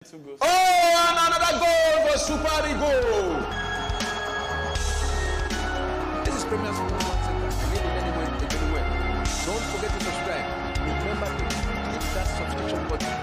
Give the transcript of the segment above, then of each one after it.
Oh, and another goal for Super Eagles. This is Premier Sports Center. Live anywhere. Don't forget to subscribe. Remember to hit that subscription button.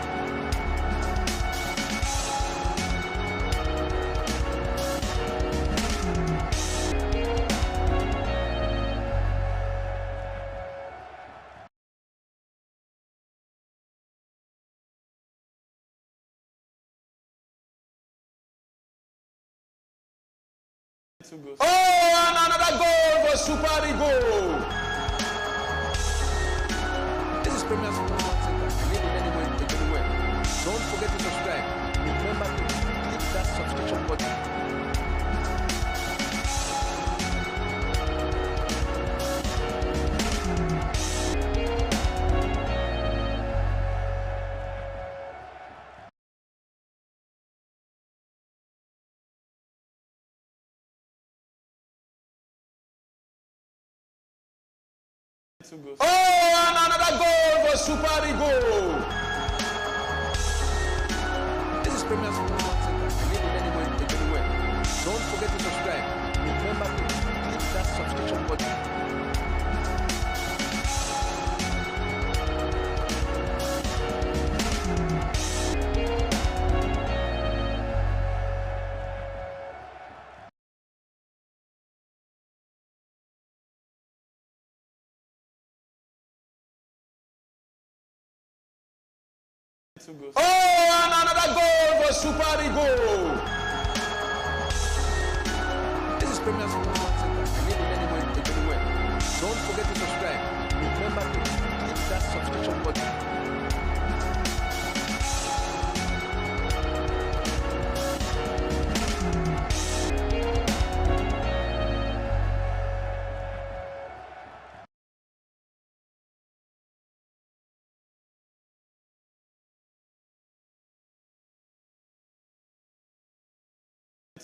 Oh, and another goal for Super Eagles. This is Premier Sports Center. Live anywhere. Don't forget to subscribe. Remember to hit that subscription button. Oh, and another goal for Super Eagles. This is Premier Sports Center. Live anywhere. Don't forget to subscribe. Remember to hit that subscription button. Oh, and another goal for Super Eagles. This is Premier Sports Center. Live anywhere. Don't forget to subscribe. Remember to hit that subscription button.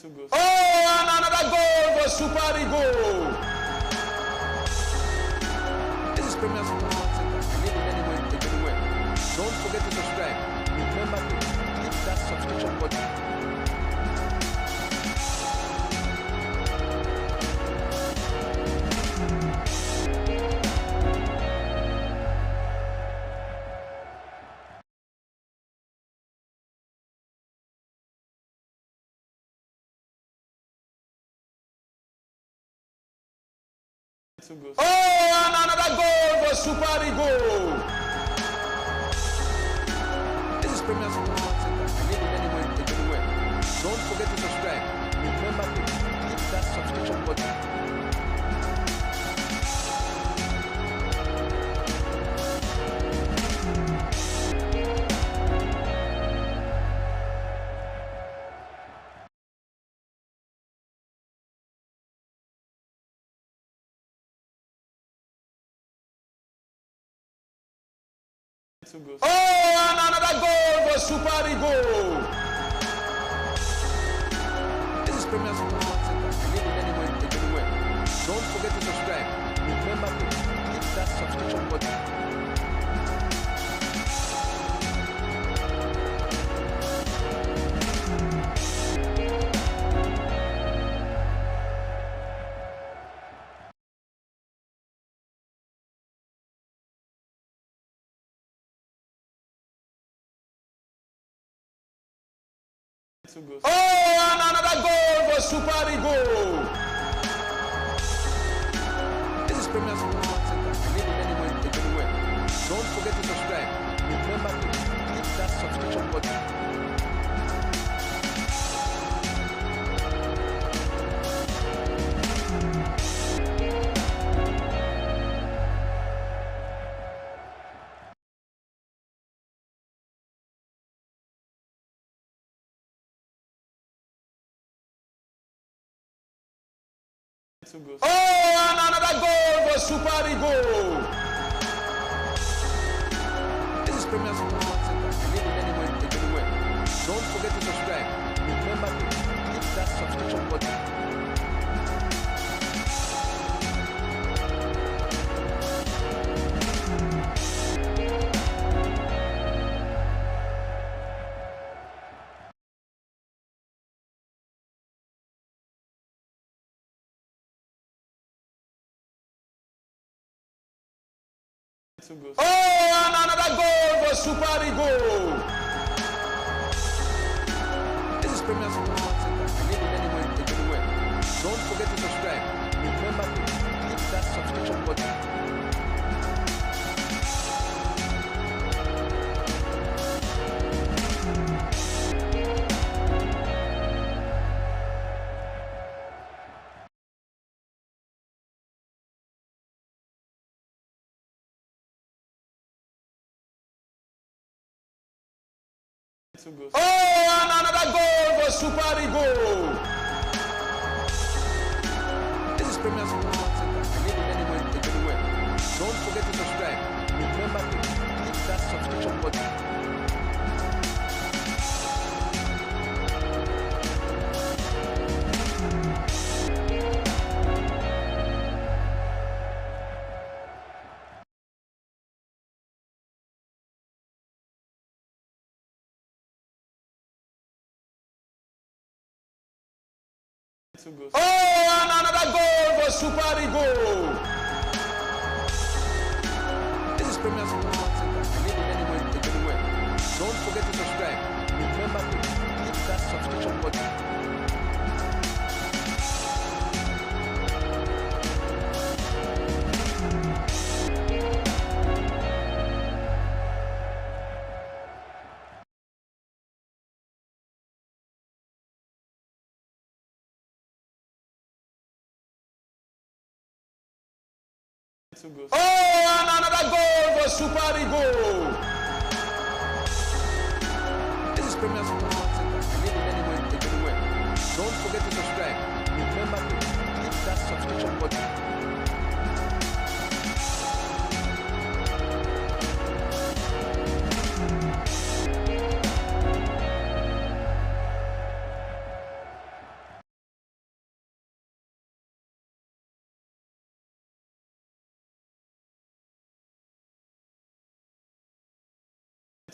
Oh, and another goal for Super Eagles. This is Premier Sports Center. Live anywhere. Don't forget to subscribe. Remember to hit that subscription button. Oh, and another goal for Super Eagles. This is Premier Sports Center. Live anywhere. Don't forget to subscribe. Remember to hit that subscription button. Oh, and another goal for Super Eagles. This is Premier Sports Center. Live anywhere. Don't forget to subscribe. Remember to hit that subscription button. Oh, and another goal for Super Eagles. This is Premier Sports Center. Live anywhere. Don't forget to subscribe. Remember to hit that subscription button. Oh, and another goal for Super Eagles. This is Premier Sports Center. Live anywhere. Don't forget to subscribe. Remember to hit that subscription button. Oh, and another goal for Super Eagle. This is Premier Sports Center. Believe in anyone, anywhere. Don't forget to subscribe. Remember to hit that subscription button. Oh, and another goal for Super Eagle. This is Premier Sports Center. Believe in anyone, anywhere. Don't forget to subscribe. Remember to hit that subscription button. Oh, and another goal for Super Eagle. This is Premier Sports Center. Believe in anyone, anywhere. Don't forget to subscribe. Remember to hit that subscription button. Oh, and another goal for Super Eagle. This is Premier Sports Center. Believe in anyone, anywhere. Don't forget to subscribe. Remember to hit that subscription button.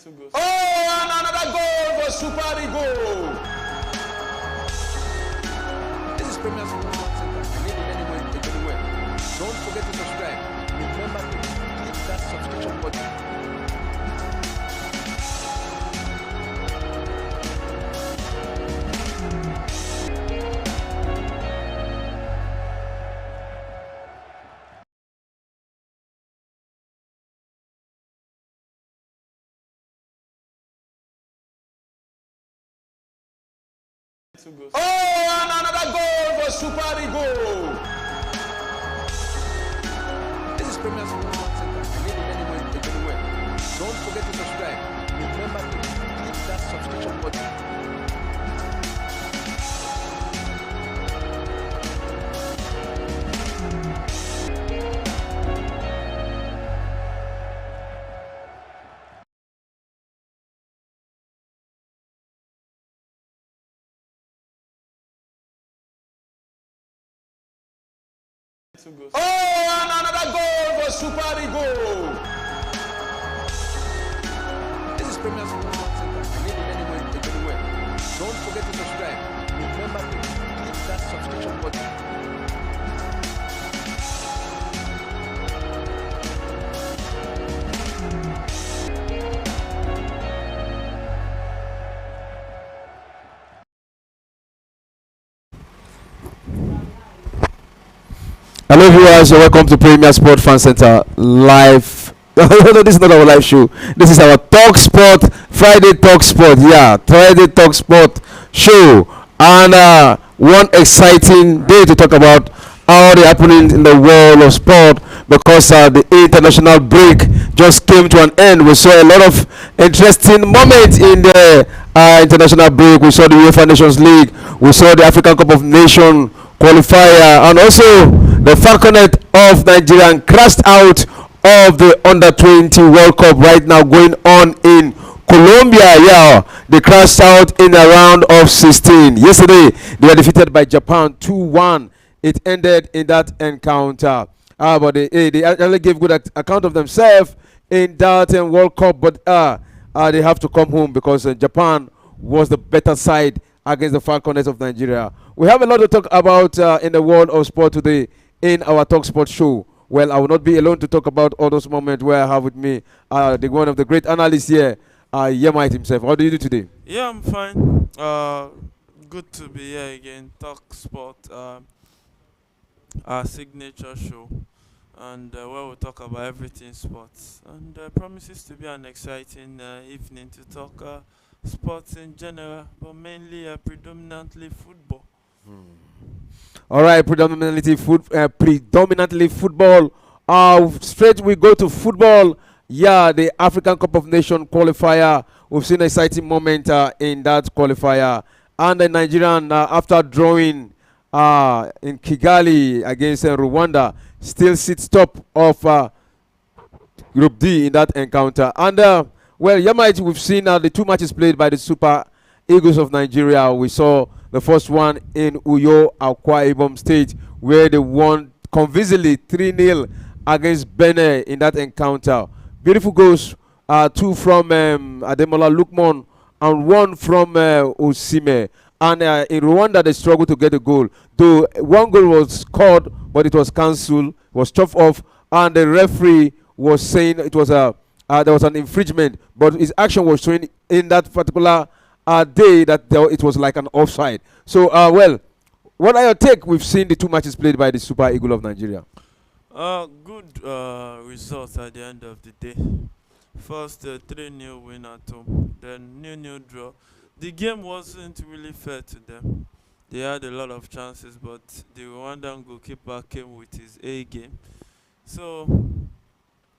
Oh, and another goal for Super Eagle. This is Premier Sports Center. Believe in anyone, anywhere. Don't forget to subscribe. Remember to hit that subscription button. Oh, and another goal for Super Eagle. This is Premier Sports Center. Believe in anyone, anywhere. Don't forget to subscribe. Remember to hit that subscription button. Oh, and another goal for Super Eagle. This is Premier Sports Center. Believe in anyone, anywhere. Don't forget to subscribe. Remember to hit that subscription button. Hello viewers, welcome to Premier Sport Fan Center live. No, this is not our live show. This is our Talk Sport Friday Talk Sport. Yeah, Friday Talk Sport show, and one exciting day to talk about all the happening in the world of sport because the international break just came to an end. We saw a lot of interesting moments in the international break. We saw the UEFA Nations League. We saw the African Cup of Nations qualifier, and also the FACONET of Nigeria crashed out of the Under-20 World Cup right now going on in Colombia. Yeah, they crashed out in a round of 16. Yesterday, they were defeated by Japan 2-1. It ended in that encounter. But they actually gave good account of themselves in that World Cup, but they have to come home because Japan was the better side against the FACONET of Nigeria. We have a lot to talk about in the world of sport today in our Talk Sport show. Well, I will not be alone to talk about all those moments where I have with me the one of the great analysts here, Yemite himself. How do you do today? Yeah, I'm fine. Good to be here again. Talk Sport, our signature show, and where we talk about everything sports. And promises to be an exciting evening to talk sports in general, but mainly predominantly football. All right, predominantly football. Straight we go to football. Yeah, the African Cup of Nations qualifier. We've seen an exciting moment in that qualifier, and the Nigerian, after drawing in Kigali against Rwanda, still sits top of Group D in that encounter. And well, Yamite, we've seen the two matches played by the Super Eagles of Nigeria. We saw the first one in Uyo, Akwa Ibom State, where they won convincingly 3-0 against Benin in that encounter. Beautiful goals, two from Ademola Lukman and one from Osime. And in Rwanda, they struggled to get a goal. Though one goal was scored, but it was cancelled, was chopped off, and the referee was saying it was there was an infringement, but his action was showing in that particular day that it was like an offside. So, well, what are your take? We've seen the two matches played by the Super Eagle of Nigeria. Good results at the end of the day. First, 3-0 win at home, then 0-0 draw. The game wasn't really fair to them. They had a lot of chances, but the Rwandan goalkeeper came with his A game. So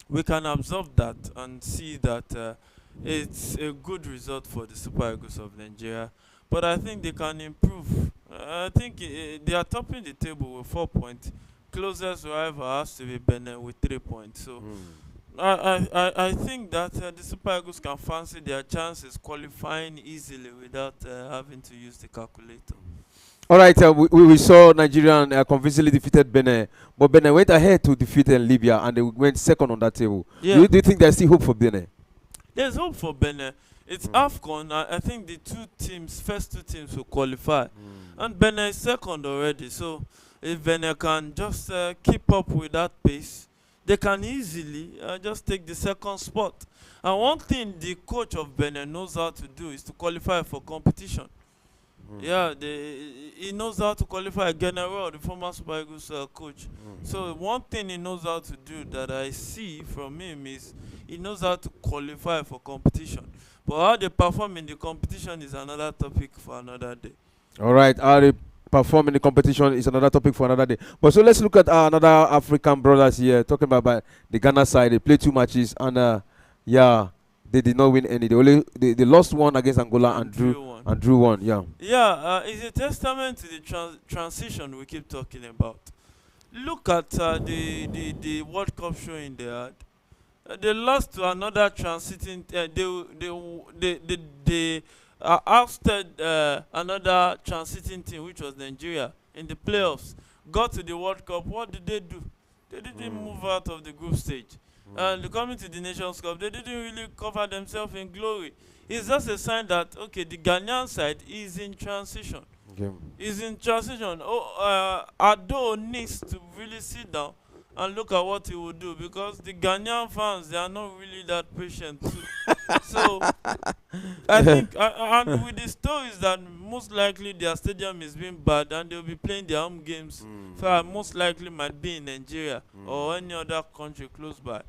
we can observe that and see that it's a good result for the Super Eagles of Nigeria. But I think they can improve. I think they are topping the table with 4 points. Closest rival has to be Benin with 3 points. So I think that the Super Eagles can fancy their chances qualifying easily without having to use the calculator. All right, we saw Nigerian convincingly defeated Benin, but Benin went ahead to defeat Libya, and they went second on that table. Yeah. Do you think there's still hope for Benin? There's hope for Benin. It's AFCON. I think the first two teams will qualify. And Benin is second already. So if Benin can just keep up with that pace, they can easily just take the second spot. And one thing the coach of Benin knows how to do is to qualify for competition. Yeah, he knows how to qualify. General, the former Super Eagles coach. So one thing he knows how to do that I see from him is he knows how to qualify for competition. But how they perform in the competition is another topic for another day. All right, how they perform in the competition is another topic for another day. But so let's look at another African brothers here. Talking about the Ghana side, they played two matches and yeah, they did not win any. They lost one against Angola and drew one. Yeah. Yeah, it's a testament to the transition we keep talking about. Look at the World Cup showing they had. They lost to another transiting. They ousted another transiting team, which was Nigeria, in the playoffs. Got to the World Cup. What did they do? They didn't move out of the group stage. And coming to the Nations Cup, they didn't really cover themselves in glory. It's just a sign that, okay, the Ghanaian side is in transition. Okay. Is in transition. Ado needs to really sit down and look at what he will do, because the Ghanaian fans, they are not really that patient too. So I think and with the stories that most likely their stadium is being bad and they'll be playing their home games, most likely might be in Nigeria or any other country close by.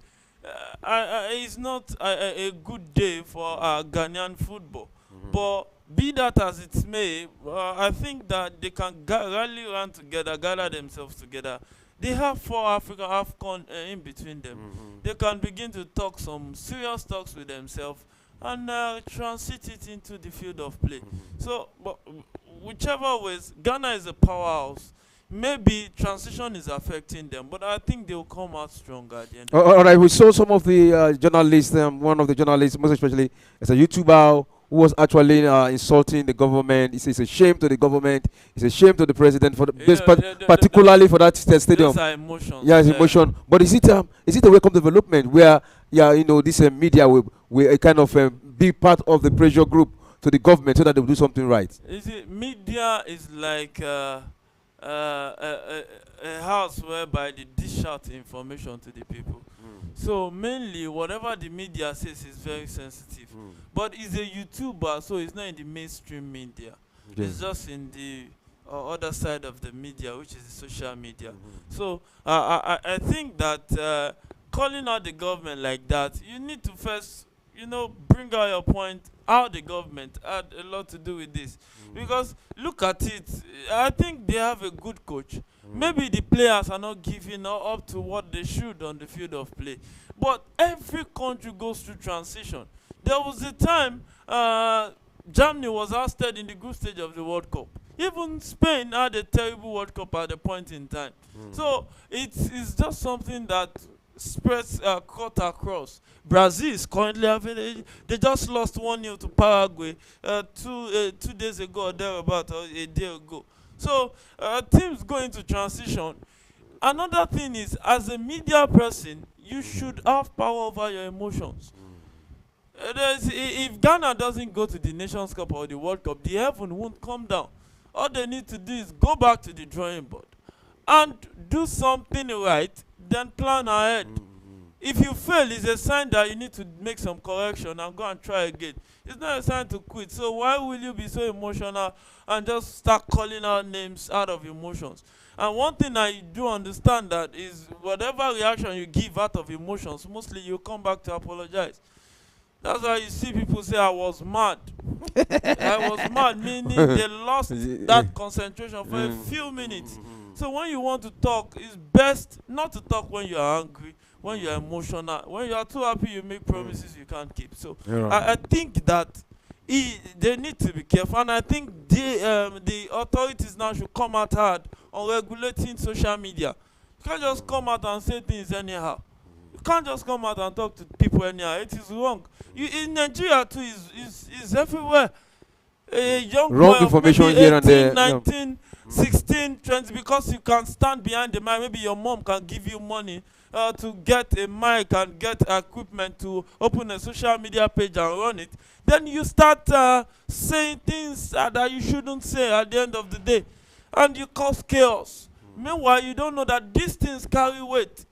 It's not a good day for Ghanaian football. But be that as it may, I think that they can rally around together, gather themselves together. They have 4 African AFCON in between them. They can begin to talk some serious talks with themselves and transit it into the field of play. So, but whichever ways, Ghana is a powerhouse. Maybe transition is affecting them, but I think they will come out stronger at the end. All right, we saw some of the journalists. One of the journalists, most especially, is a YouTuber who was actually insulting the government. He says it's a shame to the government. It's a shame to the president for particularly for that stadium. Those are emotions. Yeah, it's emotion. But is it a welcome development where this media will kind of be part of the pressure group to the government so that they will do something right? Media is like a house whereby they dish out information to the people. So mainly, whatever the media says is very sensitive. But he's a YouTuber, so it's not in the mainstream media. It's just in the other side of the media, which is the social media. So I think that calling out the government like that, you need to first, bring out your point. How the government had a lot to do with this, because look at it. I think they have a good coach. Maybe the players are not giving up to what they should on the field of play, but every country goes through transition. There was a time Germany was ousted in the group stage of the World Cup. Even Spain had a terrible World Cup at a point in time. So it's just something that spreads cut across. Brazil is currently having they just lost 1-0 to Paraguay 2 days ago or thereabout, or a day ago. So teams go into transition. Another thing is, as a media person, you should have power over your emotions. If Ghana doesn't go to the Nations Cup or the World Cup, the heaven won't come down. All they need to do is go back to the drawing board and do something right, then plan ahead. If you fail, it's a sign that you need to make some correction and go and try again. It's not a sign to quit. So why will you be so emotional and just start calling out names out of emotions? And one thing I do understand that is, whatever reaction you give out of emotions, mostly you come back to apologize. That's why you see people say, I was mad. I was mad, meaning they lost that concentration for a few minutes. So when you want to talk, it's best not to talk when you are angry, when you are emotional. When you are too happy, you make promises you can't keep. So I think that they need to be careful. And I think the authorities now should come out hard on regulating social media. You can't just come out and say things anyhow. You can't just come out and talk to people anyhow. It is wrong. In Nigeria too, is everywhere. A young wrong boy information of maybe here and 18, there. 19, 16, 20, because you can stand behind the mic. Maybe your mom can give you money to get a mic and get equipment to open a social media page and run it. Then you start saying things that you shouldn't say at the end of the day, and you cause chaos. Meanwhile, you don't know that these things carry weight.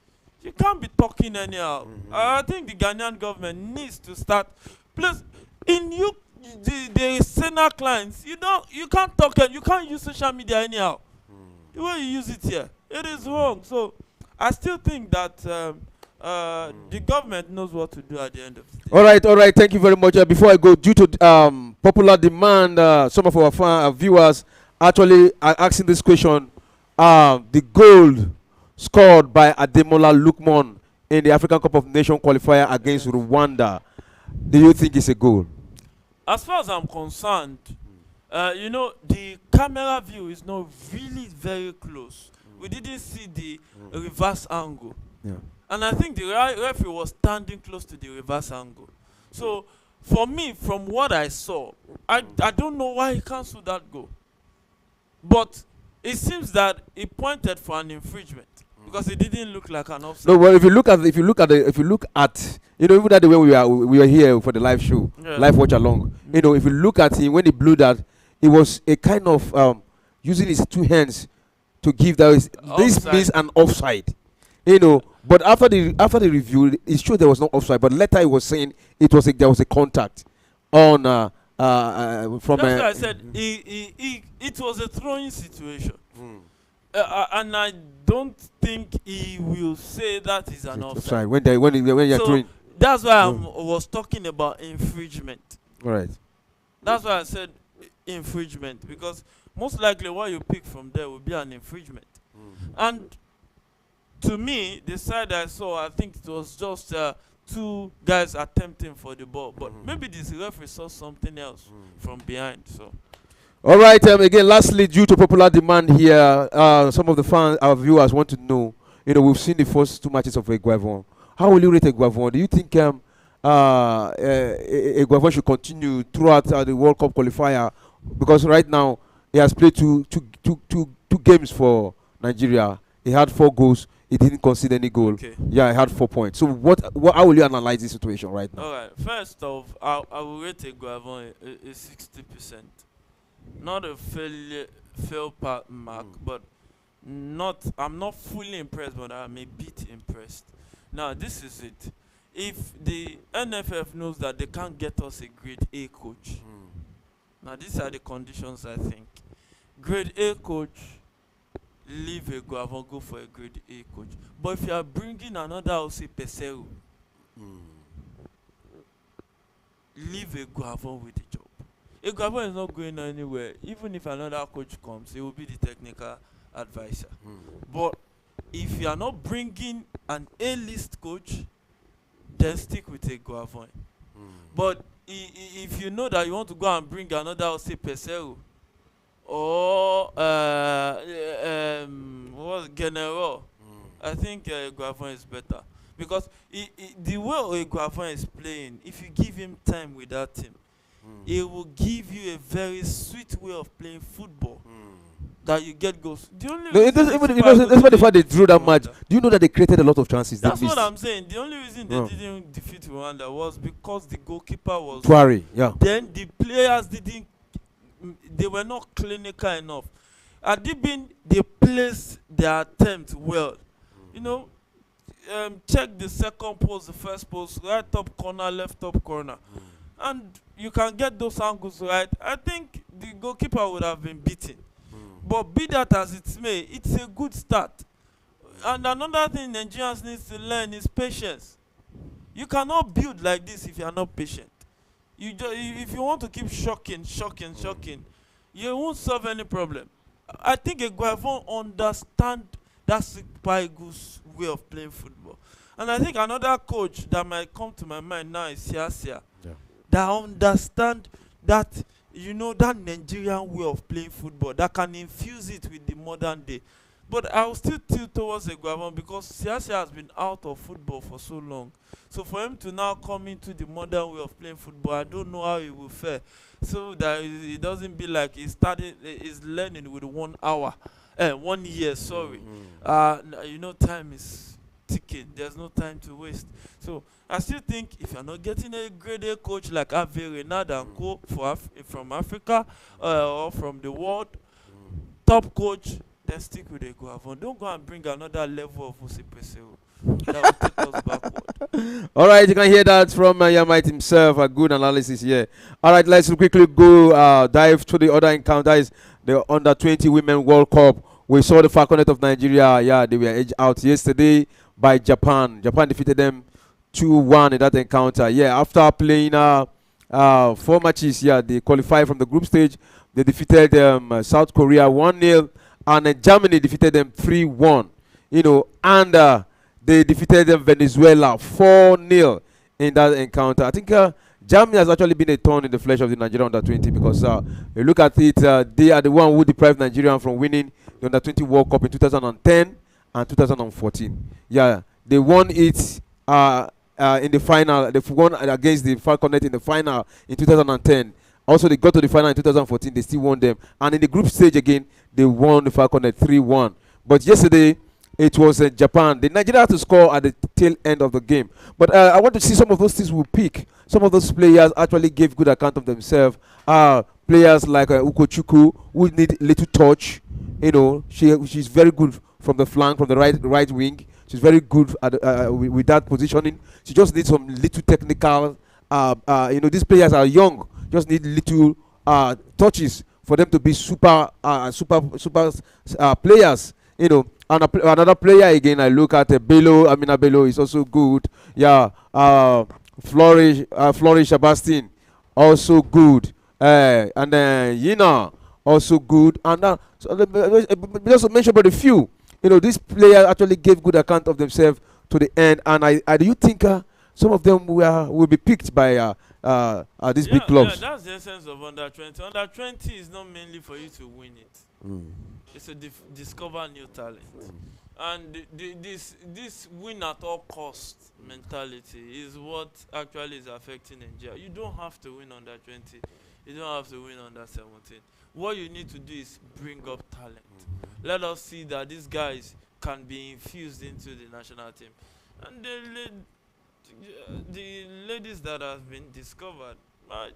You can't be talking anyhow. I think the Ghanaian government needs to start. Plus, the senior clients, you can't talk, you can't use social media anyhow. The way you use it here, it is wrong. So I still think that the government knows what to do at the end of the day. All right. Thank you very much. Before I go, due to popular demand, some of our viewers actually are asking this question. The goal scored by Ademola Lookman in the African Cup of Nations qualifier against Rwanda, do you think it's a goal? As far as I'm concerned, the camera view is not really very close. We didn't see the reverse angle. And I think the referee was standing close to the reverse angle. So, for me, from what I saw, I don't know why he cancelled that goal. But it seems that he pointed for an infringement, because it didn't look like an offside. No, well, if you look at even that the way we were here for the live show, live watch along. If you look at him when he blew that, it was a kind of using his two hands to give that. This means an offside. But after the review, it's true there was no offside. But later he was saying there was a contact on from. That's why I said it was a throwing situation. And I don't think he will say that is an offside. When you're throwing. That's why I was talking about infringement. All right. That's why I said infringement, because most likely what you pick from there will be an infringement. And to me, the side I saw, I think it was just two guys attempting for the ball. But maybe this referee saw something else from behind. So. All right. Again, lastly, due to popular demand here, some of the fans, our viewers, want to know. We've seen the first two matches of Eguavon. How will you rate Eguavon? Do you think Eguavon should continue throughout the World Cup qualifier? Because right now he has played two games for Nigeria. He had 4 goals. He didn't concede any goal. Okay. Yeah, he had 4 points. So how will you analyze this situation right now? All right. First off, I will rate Eguavon a 60%. Not a fail mark, but I'm not fully impressed, but I'm a bit impressed. Now this is it. If the NFF knows that they can't get us a grade A coach, now these are the conditions I think. Grade A coach, leave a Guavon, go for a grade A coach. But if you are bringing another Ose Pesero, leave a Guavon with the job. A Guavon is not going anywhere. Even if another coach comes, he will be the technical advisor. But if you are not bringing an A-list coach, then stick with a Guavon. But if you know that you want to go and bring another Ose Pesero, or what General, I think Guavon is better because the way Guavon is playing, if you give him time with that team, it will give you a very sweet way of playing football that you get goals. The only No, reason that's why the fact they drew that match. Do you know that they created a lot of chances? That's they what missed. I'm saying. The only reason they didn't defeat Rwanda was because the goalkeeper was Tuari, yeah. Then the players they were not clinical enough. Adibin, they placed their attempt well. You know, check the second post, the first post, right top corner, left top corner. And you can get those angles right. I think the goalkeeper would have been beaten. But be that as it may, it's a good start. And another thing Nigerians need to learn is patience. You cannot build like this if you are not patient. If you want to keep shocking, you won't solve any problem. I think a Guavon understand that Super Eagles way of playing football. And I think another coach that might come to my mind now is Siasia. Yeah. That understand that, that Nigerian way of playing football, that can infuse it with the modern day. But I will still tilt towards a Guavon because Siasia has been out of football for so long. So for him to now come into the modern way of playing football, I don't know how he will fare. So that it doesn't be like he's learning with 1 hour, 1 year, sorry. Time is ticking. There's no time to waste. So I still think if you're not getting a grade A coach like Ave Renard and co from Africa or from the world, top coach, then stick with a Guavon. Don't go and bring another level of Osipeseo. That will take us backward. All right, you can hear that from Yamite himself. A good analysis here. All right, let's quickly go dive to the other encounters. The Under-20 Women World Cup. We saw the FACONET of Nigeria. Yeah, they were edged out yesterday by Japan. Japan defeated them 2-1 in that encounter. Yeah, after playing 4 matches, they qualified from the group stage. They defeated South Korea 1-0, and Germany defeated them 3-1. And they defeated them Venezuela 4-0 in that encounter. I think Germany has actually been a thorn in the flesh of the Nigeria Under-20 because you look at it, they are the one who deprived Nigeria from winning the Under-20 World Cup in 2010 and 2014. Yeah, they won it in the final. They won against the FACONET in the final in 2010. Also, they got to the final in 2014. They still won them. And in the group stage again, they won the FACONET 3-1. But yesterday, it was Japan. The Nigeria had to score at the tail end of the game. But I want to see some of those things we pick. Some of those players actually gave good account of themselves. Players like Ukochukwu, who need little touch. She's very good from the flank, from the right wing. She's very good at with that positioning. She just needs some little technical. These players are young. Just need little touches for them to be super players. And another player again, I look at Bello. Amina Bello is also good. Yeah, Flourish Sebastian also good. And then Yina also good. And just mention about a few. These players actually gave good account of themselves to the end. And I do think some of them will be picked by these big clubs. Yeah, that's the essence of Under-20. Under-20 is not mainly for you to win it. It's to discover new talent. And this win at all costs mentality is what actually is affecting Nigeria. You don't have to win Under-20. You don't have to win Under-17. What you need to do is bring up talent. Let us see that these guys can be infused into the national team. And the ladies that have been discovered,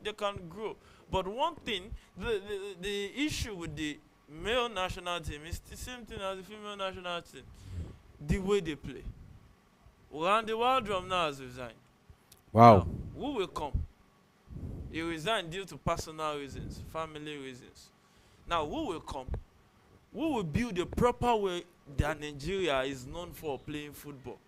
they can grow. But one thing, the issue with the male national team is the same thing as the female national team. The way they play. Randy Waldrum now has resigned. Wow. Now, who will come? He resigned due to personal reasons, family reasons. Now, who will come? Who will build a proper way that Nigeria is known for playing football?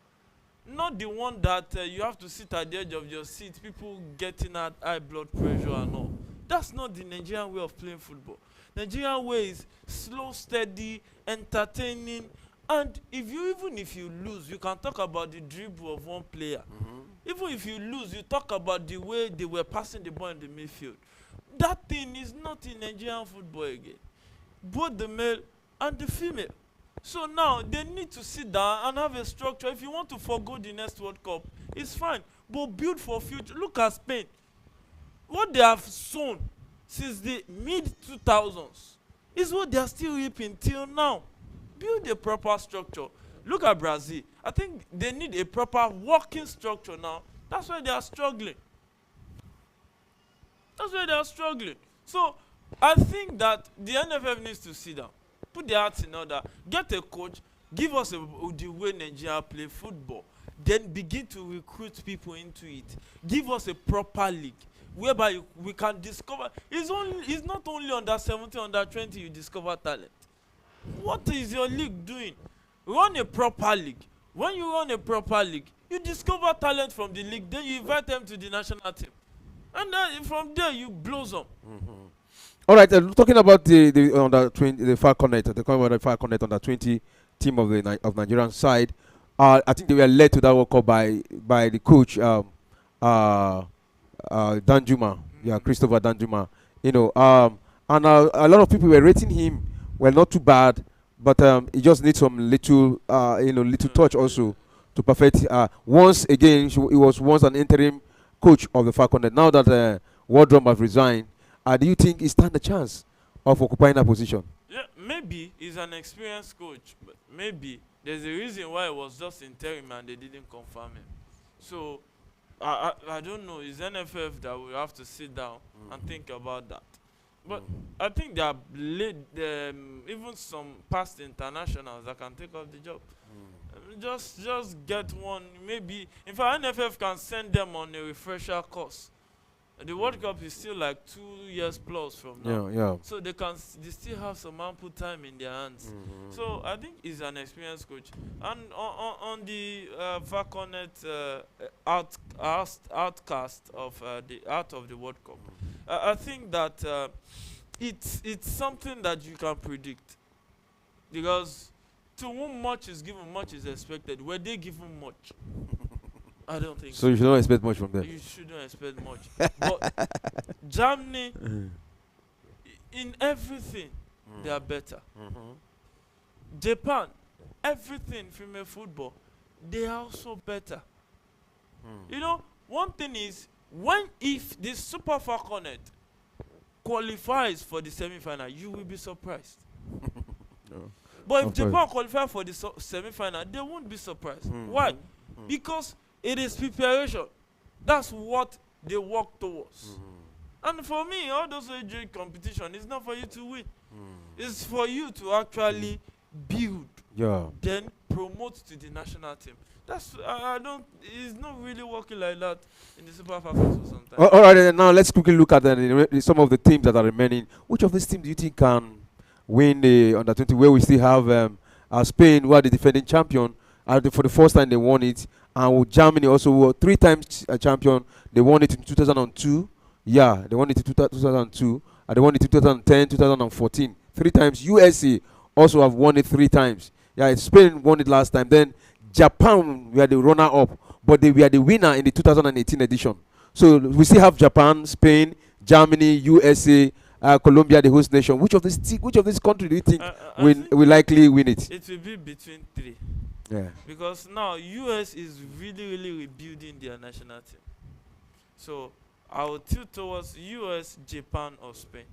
Not the one that you have to sit at the edge of your seat, people getting at high blood pressure and all. That's not the Nigerian way of playing football. Nigerian way is slow, steady, entertaining, and even if you lose, you can talk about the dribble of one player. Even if you lose, you talk about the way they were passing the ball in the midfield. That thing is not in Nigerian football again. Both the male and the female. So now they need to sit down and have a structure. If you want to forgo the next World Cup, it's fine. But build for future. Look at Spain. What they have sown since the mid-2000s is what they are still reaping till now. Build a proper structure. Look at Brazil. I think they need a proper working structure now. That's why they are struggling. That's why they are struggling. So I think that the NFF needs to sit down, put their hearts in order, get a coach, give us the way Nigeria play football, then begin to recruit people into it. Give us a proper league whereby we can discover. It's not only under 17, under 20 you discover talent. What is your league doing? Run a proper league. When you run a proper league, you discover talent from the league, then you invite them to the national team. And then from there you blossom. All right, talking about the under 20, the FACONET, the FACONET under 20 team of the Nigerian side, I think they were led to that World Cup by the coach Danjuma, Christopher Danjuma. And a lot of people were rating him. Well, not too bad, but he just needs some little touch also to perfect. Once again, he was once an interim coach of the FACONET. Now that Wardrum has resigned, do you think he stands a chance of occupying that position? Yeah, maybe he's an experienced coach, but maybe there's a reason why it was just interim and they didn't confirm him. So I don't know. It's NFF that will have to sit down and think about that. But I think there are even some past internationals that can take off the job. Just get one. Maybe in fact NFF can send them on a refresher course. The World Cup is still like 2 years plus from now. So they still have some ample time in their hands. So I think he's an experienced coach. And on the FACONET outcast of out of the World Cup, I think that it's something that you can predict, because to whom much is given, much is expected. Were they given much? I don't think so. So you shouldn't expect much from them. You shouldn't expect much. But Germany, in everything, they are better. Japan, everything, female football, they are also better. You know, one thing is, if the Super FACONET qualifies for the semi-final, you will be surprised. But if Japan qualify for the semi-final, they won't be surprised. Why? Because it is preparation. That's what they work towards. And for me, all those age competition is not for you to win. It's for you to actually build, then promote to the national team. That's it's not really working like that in the Super Falcons for some time. All right, now let's quickly look at some of the teams that are remaining. Which of these teams do you think can win the under 20? Where we still have Spain, who are the defending champion. For the first time they won it. And with Germany also, who were 3 times a champion. They won it in 2002. Yeah, they won it in 2002. They won it in 2010, 2014. 3 times. USA also have won it 3 times. Yeah, Spain won it last time. Then Japan were the runner-up, but they were the winner in the 2018 edition. So we still have Japan, Spain, Germany, USA, Colombia, the host nation. Which of these countries do you think will likely win it? It will be between 3. Yeah. Because now US is really rebuilding their national team. So I would tilt towards US, Japan, or Spain.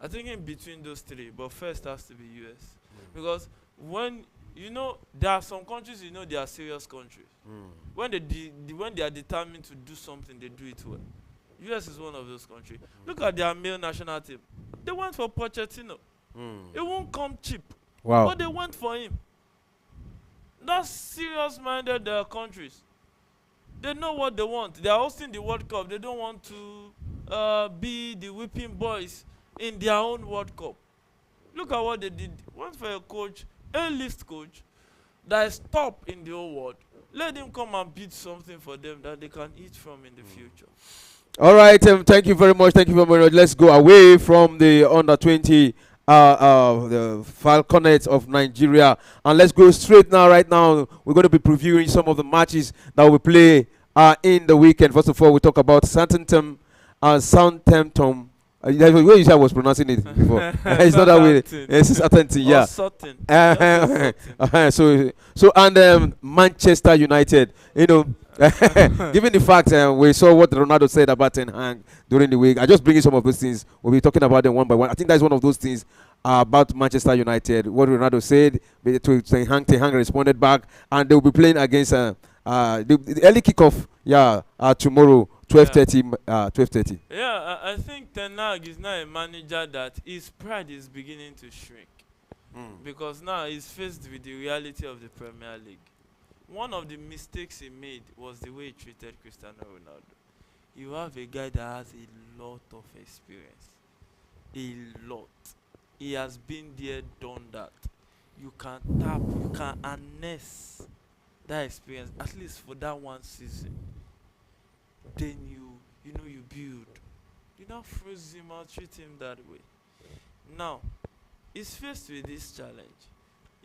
I think in between those 3, but first has to be US. Because when there are some countries, they are serious countries. When they are determined to do something, they do it well. US is one of those countries. Look at their male national team. They went for Pochettino. It won't come cheap. Wow. But they went for him. That's serious-minded countries. They know what they want. They are hosting the World Cup. They don't want to be the whipping boys in their own World Cup. Look at what they did. Went for a coach, A-list coach, that is top in the whole world. Let him come and beat something for them that they can eat from in the future. All right, thank you very much. Thank you very much. Let's go away from the under 20, the FACONET of Nigeria, and let's go straight now. Right now, we're going to be previewing some of the matches that we play in the weekend. First of all, we talk about Southampton. Southampton. The way you said I was pronouncing it before. It's not that way. It's Southampton. Yeah. So and Manchester United. You know. Given the fact we saw what Ronaldo said about Ten Hag during the week, I just bring in some of those things. We'll be talking about them one by one. I think that's one of those things about Manchester United. What Ronaldo said to Ten Hag responded back, and they will be playing against the early kickoff. Tomorrow, 12:30. 12:30. Yeah, I think Ten Hag is now a manager that his pride is beginning to shrink because now he's faced with the reality of the Premier League. One of the mistakes he made was the way he treated Cristiano Ronaldo. You have a guy that has a lot of experience. A lot. He has been there, done that. You can tap, you can harness that experience, at least for that one season. Then you build. You now freeze him out, treat him that way. Now, he's faced with this challenge.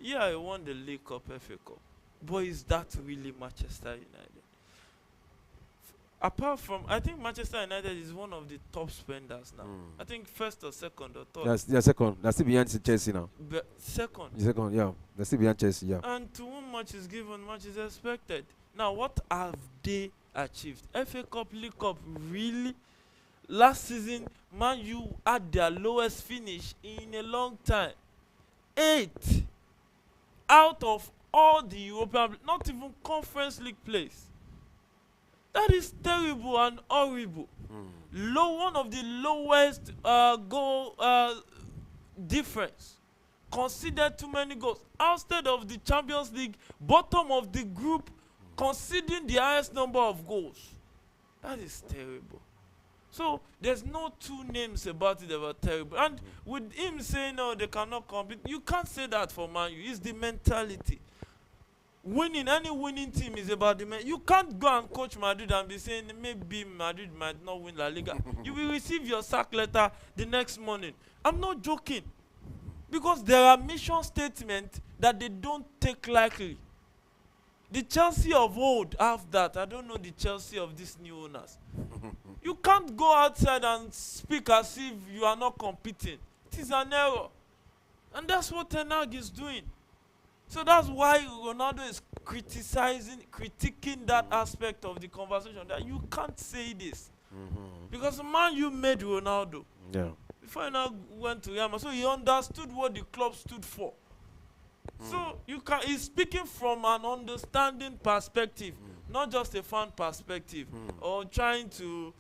Yeah, he won the League Cup, FA Cup. But is that really Manchester United? Apart from, I think Manchester United is one of the top spenders now. I think first or second or third. They're second. They're still behind Chelsea now. Second. Second, yeah. They're still behind Chelsea, yeah. And to whom much is given, much is expected. Now, what have they achieved? FA Cup, League Cup, really? Last season, Man U had their lowest finish in a long time. 8 out of all the European, not even Conference League plays. That is terrible and horrible. One of the lowest goal difference. Conceded too many goals. Outside of the Champions League, bottom of the group, conceding the highest number of goals. That is terrible. So there's no two names about it that were terrible. And with him saying, no, they cannot compete, you can't say that for Man U. It's the mentality. Winning, any winning team is about the man. You can't go and coach Madrid and be saying maybe Madrid might not win La Liga. You will receive your sack letter the next morning. I'm not joking. Because there are mission statements that they don't take lightly. The Chelsea of old have that. I don't know the Chelsea of these new owners. You can't go outside and speak as if you are not competing. It is an error. And that's what Ten Hag is doing. So that's why Ronaldo is critiquing that aspect of the conversation, that you can't say this. Because the man you made Ronaldo. Yeah. Before he now went to Real Madrid, so he understood what the club stood for. So he's speaking from an understanding perspective, not just a fan perspective, or trying to,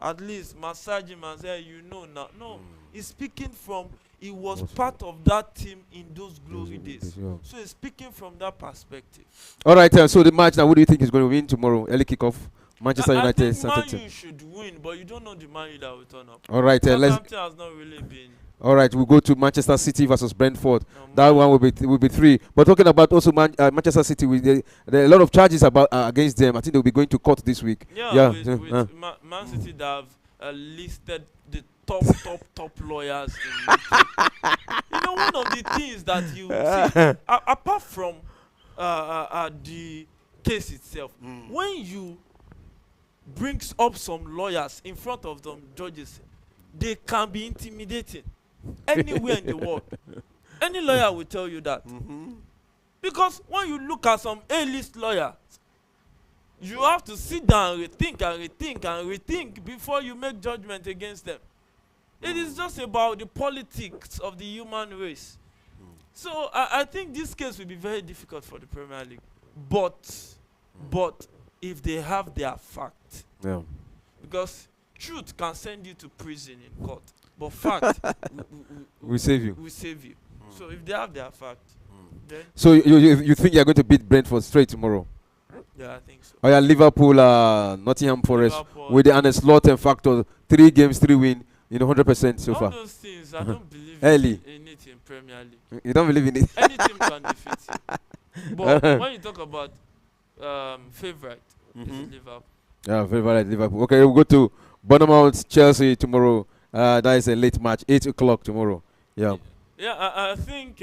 at least massage him and say, now. No, he's speaking from, he was part of that team in those glory days. So he's speaking from that perspective. All right, so the match now, what do you think is going to win tomorrow? Early kickoff, Manchester United. I think Man U should win, but you don't know the Man U that will turn up. All right, Southampton has not really been. All right, we'll go to Manchester City versus Brentford. That one will be 3. But talking about also Manchester City, there are a lot of charges about against them. I think they'll be going to court this week. With Man City that have listed the top lawyers in UK. One of the things that you see, apart from the case itself, when you bring up some lawyers in front of them judges, they can be intimidating anywhere in the world. Any lawyer will tell you that. Because when you look at some A-list lawyers, you have to sit down and rethink before you make judgment against them. It is just about the politics of the human race. So I think this case will be very difficult for the Premier League. But if they have their fact, because truth can send you to prison in court. But fact, We save you. we save you. So if they have their fact, then So you think you're going to beat Brentford straight tomorrow? yeah, I think so. Oh yeah, Liverpool, Nottingham Forest Liverpool, with the Ancelotti factor, 3 games, 3 win, 100% so all far. those things, I don't believe Early. in it in Premier League. You don't believe in it? Any team can defeat you. But when you talk about favorite, it's Liverpool. Yeah, very right, Liverpool. Okay, we'll go to Bournemouth, Chelsea tomorrow. That is a late match, 8 o'clock tomorrow. Yeah. Yeah, I think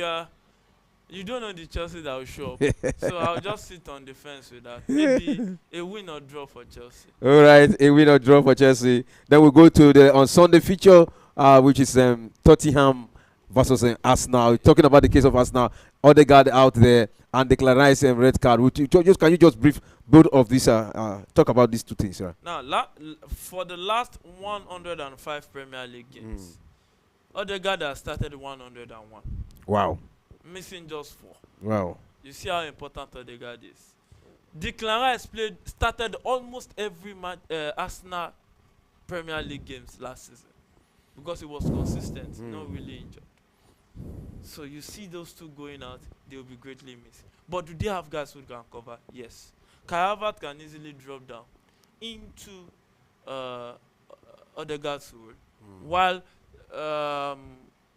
you don't know the Chelsea that will show up. So I'll just sit on the fence with that. Maybe a win or draw for Chelsea. All right, a win or draw for Chelsea. Then we'll go to the on Sunday feature, which is Tottenham versus Arsenal. Talking about the case of Arsenal, Odegaard out there and declaring red card. Can you just brief both of these? Talk about these two things, right? Now, for the last 105 Premier League games, Odegaard has started 101. Wow. Missing just 4. Wow. You see how important Odegaard is. Declan Rice started almost every Arsenal Premier League games last season because he was consistent, not really injured. So you see those two going out, they will be greatly missed. But do they have guys who can cover? Yes. Kai Havertz can easily drop down into Odegaard's role, while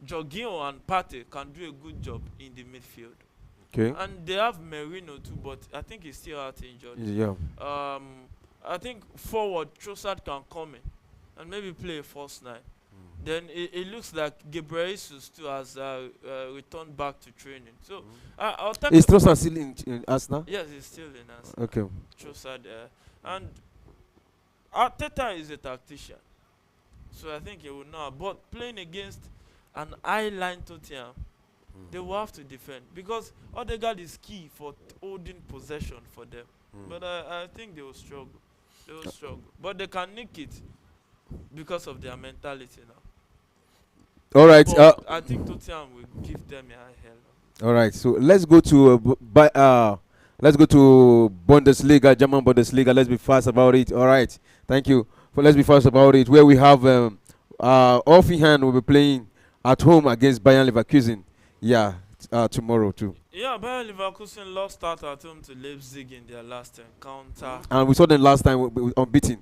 Jorginho and Partey can do a good job in the midfield. Okay. And they have Merino too, but I think he's still out injured. Yeah. I think forward Trossard can come in and maybe play a false 9. Then it looks like Gabriel Jesus too has returned back to training. So I'll take. Is Trossard still in Arsenal? Yes, he's still in Arsenal. Okay. Trossard, and Arteta is a tactician, so I think he will know. But playing against an eye-line Tottenham, they will have to defend because Odegaard is key for holding possession for them. But I think they will struggle. They will struggle, but they can nick it because of their mentality now. All right. I think Tottenham will give them a high hell. All right. So let's go to Bundesliga, German Bundesliga. Let's be fast about it. All right. Thank you. Let's be fast about it. Where we have Hoffenheim will be playing at home against Bayern Leverkusen. Yeah. Tomorrow too. Yeah, Bayern Leverkusen lost out at home to Leipzig in their last encounter. And we saw them last time unbeaten.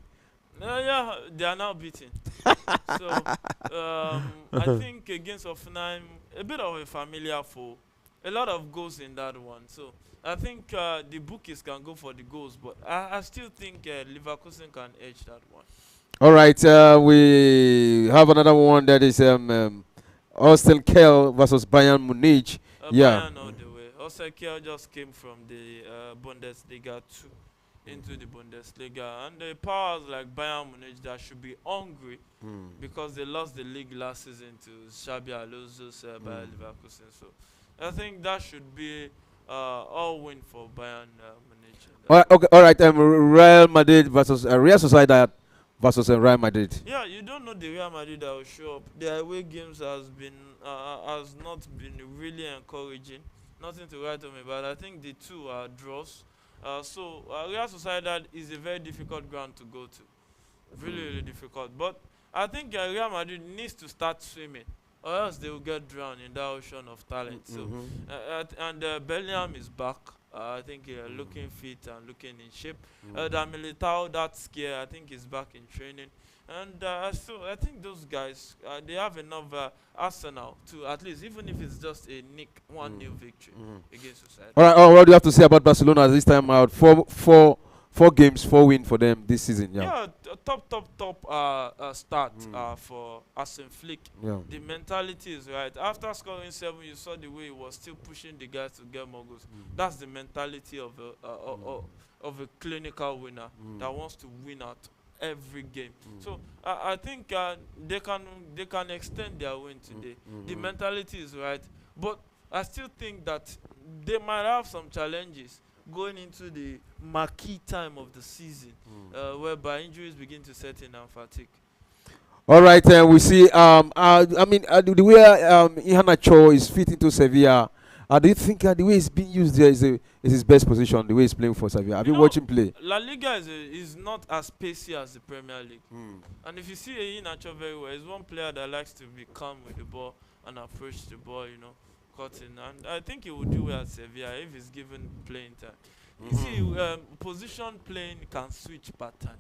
Yeah, they are now beaten. So I think against Hoffenheim, a bit of a familiar foe. A lot of goals in that one. So I think the bookies can go for the goals, but I still think Leverkusen can edge that one. All right, we have another one that is Austin Kell versus Bayern Munich. Bayern all the way. Austin Kell just came from the Bundesliga 2 into the Bundesliga, and the powers like Bayern Munich that should be hungry because they lost the league last season to Xabi Alonso's Bayern Leverkusen. So I think that should be all win for Bayern Munich. All right, okay, all right. Real Madrid versus Real Sociedad versus Real Madrid. Yeah, you don't know the Real Madrid that will show up. Their away games has not been really encouraging. Nothing to write home about. I think the two are draws. So Real Sociedad is a very difficult ground to go to. Really, really difficult. But I think Real Madrid needs to start swimming, or else they will get drowned in that ocean of talent. So, and Bellingham is back. I think looking fit and looking in shape. That Militao, that scare, I think is back in training. And so I think those guys, they have enough arsenal to at least, even if it's just a 1-0 victory against Sociedad. All right. What do you have to say about Barcelona this time out? Four games, 4 wins for them this season. Yeah. Top start for Arsene Flick. Yeah. The mentality is right. After scoring 7, you saw the way he was still pushing the guys to get more goals. That's the mentality of a clinical winner that wants to win at every game. So I think they can extend their win today. The mentality is right, but I still think that they might have some challenges going into the marquee time of the season, whereby injuries begin to set in and fatigue. All right, we see. The way Iheanacho is fit into Sevilla, Do you think the way he's being used there is his best position? The way he's playing for Sevilla. Have you watched him play? La Liga is not as pacey as the Premier League. And if you see Iheanacho very well, he's one player that likes to be calm with the ball and approach the ball, cutting. And I think he will do well at Sevilla if he's given playing time. You see, position playing can switch pattern.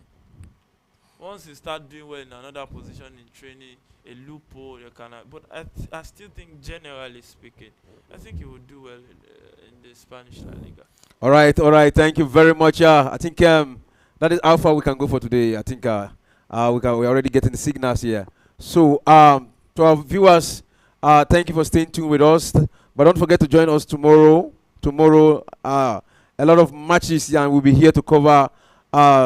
Once you start doing well in another position in training, a loophole, you can. But I still think, generally speaking, I think he will do well in the Spanish La Liga. All right. Thank you very much. I think that is how far we can go for today. I think we're already getting the signals here. So to our viewers, thank you for staying tuned with us. But don't forget to join us tomorrow. Tomorrow, a lot of matches, and we'll be here to cover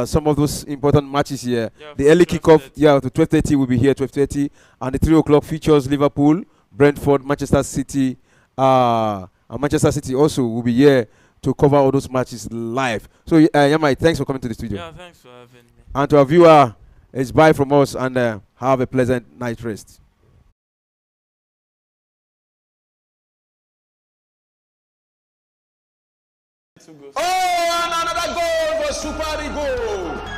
some of those important matches here. Yeah, The early kickoff, 12:30. to 12:30 will be here, 12:30, and the 3 o'clock features Liverpool, Brentford, Manchester City, and Manchester City also will be here to cover all those matches live. So, Yamai, thanks for coming to the studio. Yeah, thanks for having me. And to our viewer, it's bye from us, and have a pleasant night rest. Oh, and another goal for Super Eagles.